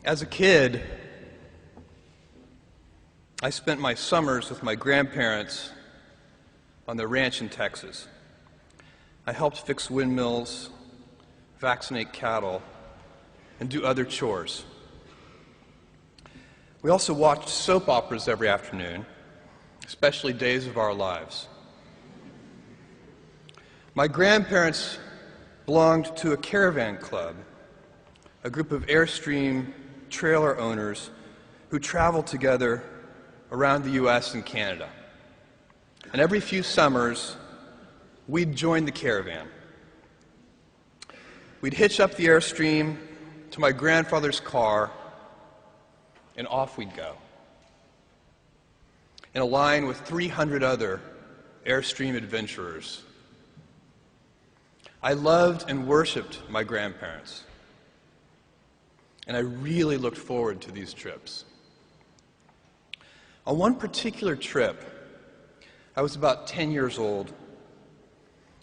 As a kid, I spent my summers with my grandparents on their ranch in Texas. I helped fix windmills, vaccinate cattle, and do other chores. We also watched soap operas every afternoon, especially Days of Our Lives. My grandparents belonged to a caravan club, a group of Airstream trailer owners who traveled together around the U.S. and Canada. And every few summers, we'd join the caravan. We'd hitch up the Airstream to my grandfather's car, and off we'd go, in a line with 300 other Airstream adventurers. I loved and worshipped my grandparents, and I really looked forward to these trips. On one particular trip, I was about 10 years old.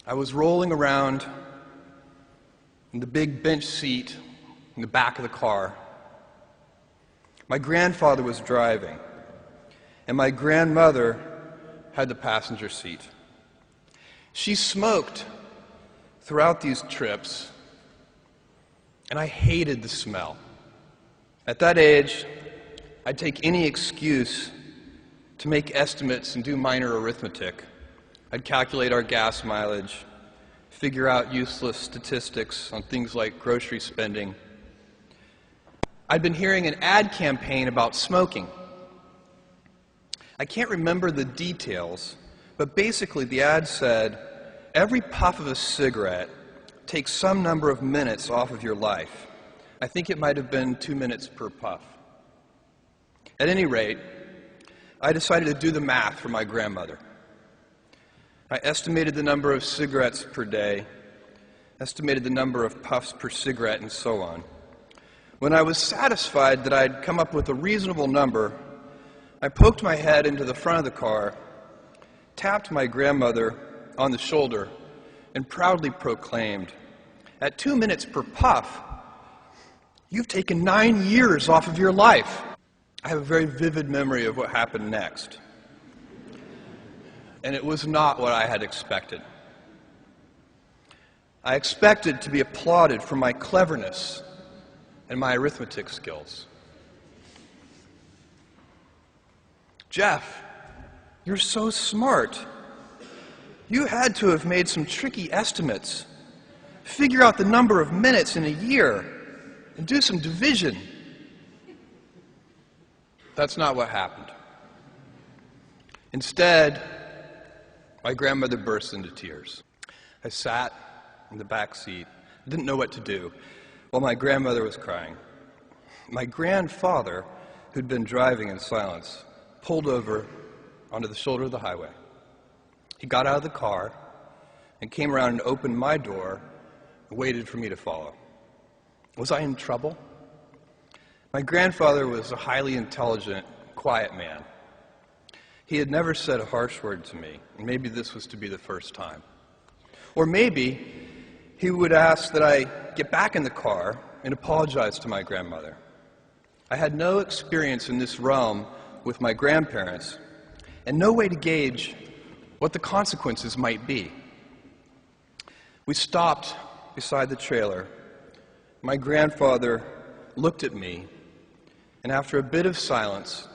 I was rolling around in the big bench seat in the back of the car. My grandfather was driving, and my grandmother had the passenger seat. She smoked throughout these trips, and I hated the smell. At that age, I'd take any excuse to make estimates and do minor arithmetic. I'd calculate our gas mileage, figure out useless statistics on things like grocery spending. I'd been hearing an ad campaign about smoking. I can't remember the details, but basically the ad said, every puff of a cigarette takes some number of minutes off of your life. I think it might have been 2 minutes per puff. At any rate, I decided to do the math for my grandmother. I estimated the number of cigarettes per day, estimated the number of puffs per cigarette, and so on. When I was satisfied that I'd come up with a reasonable number, I poked my head into the front of the car, tapped my grandmother on the shoulder, and proudly proclaimed, "At 2 minutes per puff, you've taken 9 years off of your life." I have a very vivid memory of what happened next. And it was not what I had expected. I expected to be applauded for my cleverness and my arithmetic skills. "Jeff, you're so smart. You had to have made some tricky estimates. Figure out the number of minutes in a year and do some division." That's not what happened. Instead, my grandmother burst into tears. I sat in the back seat, didn't know what to do, while my grandmother was crying. My grandfather, who'd been driving in silence, pulled over onto the shoulder of the highway. He got out of the car and came around and opened my door and waited for me to follow. Was I in trouble? My grandfather was a highly intelligent, quiet man. He had never said a harsh word to me, and maybe this was to be the first time. Or maybe he would ask that I get back in the car and apologize to my grandmother. I had no experience in this realm with my grandparents, and no way to gauge what the consequences might be. We stopped beside the trailer. My grandfather looked at me, and after a bit of silence,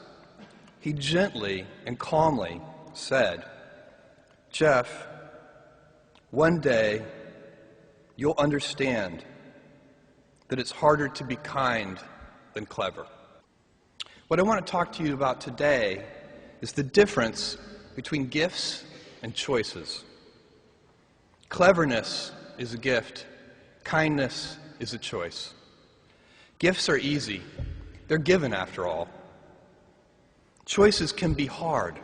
he gently and calmly said, "Jeff, one day you'll understand that it's harder to be kind than clever." What I want to talk to you about today is the difference between gifts and choices. Cleverness is a gift. Kindness is a choice. Gifts are easy. They're given, after all. Choices can be hard.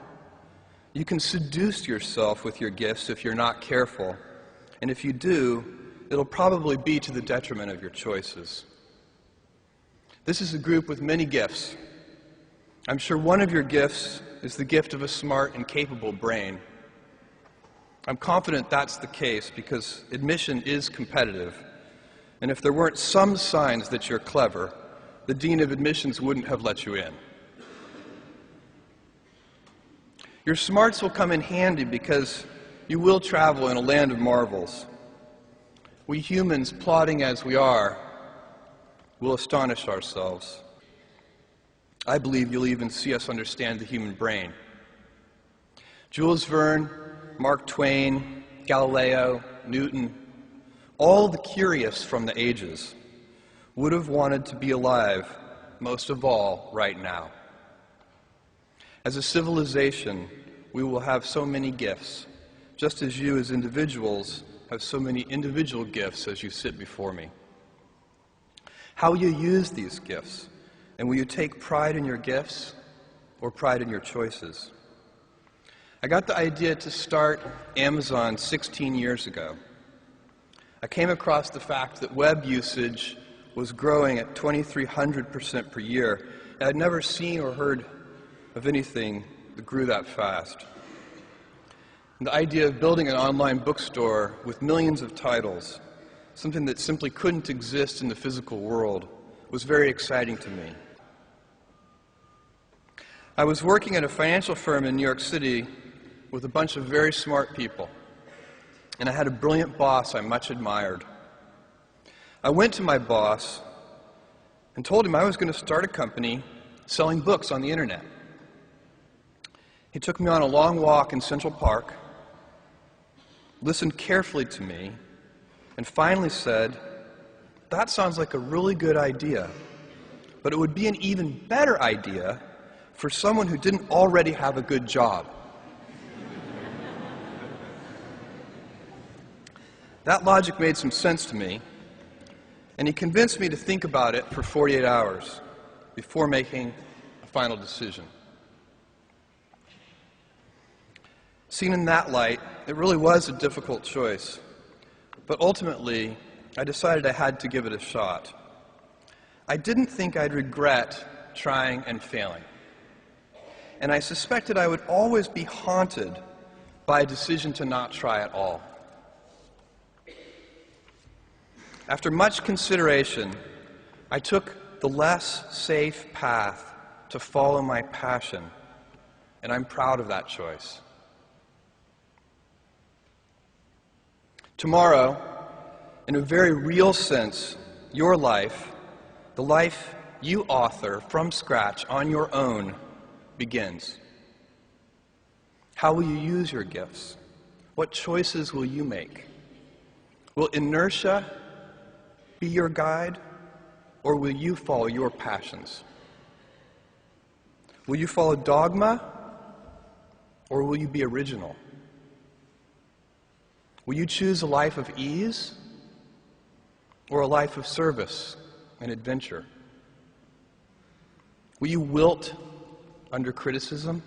You can seduce yourself with your gifts if you're not careful, and if you do, it'll probably be to the detriment of your choices. This is a group with many gifts. I'm sure one of your gifts is the gift of a smart and capable brain. I'm confident that's the case because admission is competitive, and if there weren't some signs that you're clever, the dean of admissions wouldn't have let you in. Your smarts will come in handy because you will travel in a land of marvels. We humans, plodding as we are, will astonish ourselves. I believe you'll even see us understand the human brain. Jules Verne, Mark Twain, Galileo, Newton, all the curious from the ages would have wanted to be alive, most of all, right now. As a civilization, we will have so many gifts, just as you as individuals have so many individual gifts as you sit before me. How will you use these gifts? And will you take pride in your gifts or pride in your choices? I got the idea to start Amazon 16 years ago. I came across the fact that web usage was growing at 2,300% per year. And I'd never seen or heard of anything that grew that fast. And the idea of building an online bookstore with millions of titles, something that simply couldn't exist in the physical world, was very exciting to me. I was working at a financial firm in New York City with a bunch of very smart people, and I had a brilliant boss I much admired. I went to my boss and told him I was going to start a company selling books on the internet. He took me on a long walk in Central Park, listened carefully to me, and finally said, "That sounds like a really good idea, but it would be an even better idea for someone who didn't already have a good job." That logic made some sense to me, and he convinced me to think about it for 48 hours before making a final decision. Seen in that light, it really was a difficult choice, but ultimately, I decided I had to give it a shot. I didn't think I'd regret trying and failing, and I suspected I would always be haunted by a decision to not try at all. After much consideration, I took the less safe path to follow my passion, and I'm proud of that choice. Tomorrow, in a very real sense, your life, the life you author from scratch on your own, begins. How will you use your gifts? What choices will you make? Will inertia be your guide, or will you follow your passions? Will you follow dogma, or will you be original? Will you choose a life of ease, or a life of service and adventure? Will you wilt under criticism,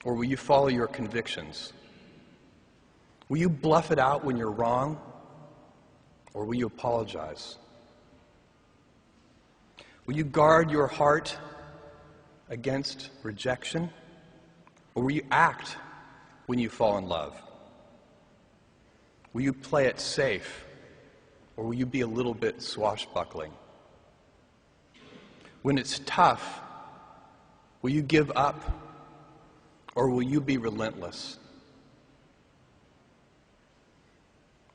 or will you follow your convictions? Will you bluff it out when you're wrong, or will you apologize? Will you guard your heart against rejection, or will you act when you fall in love? Will you play it safe, or will you be a little bit swashbuckling? When it's tough, will you give up, or will you be relentless?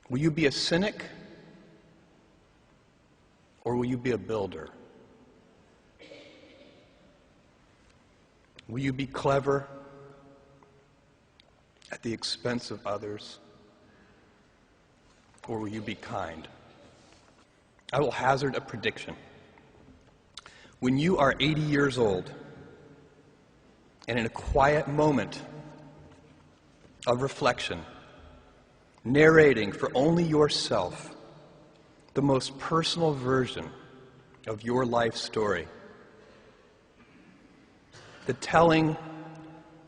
Will you be a cynic, or will you be a builder? Will you be clever at the expense of others, or will you be kind? I will hazard a prediction. When you are 80 years old, and in a quiet moment of reflection, narrating for only yourself the most personal version of your life story, the telling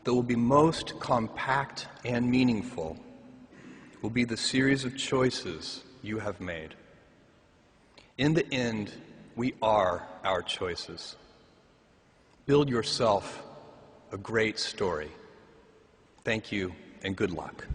that will be most compact and meaningful will be the series of choices you have made. In the end, we are our choices. Build yourself a great story. Thank you, and good luck.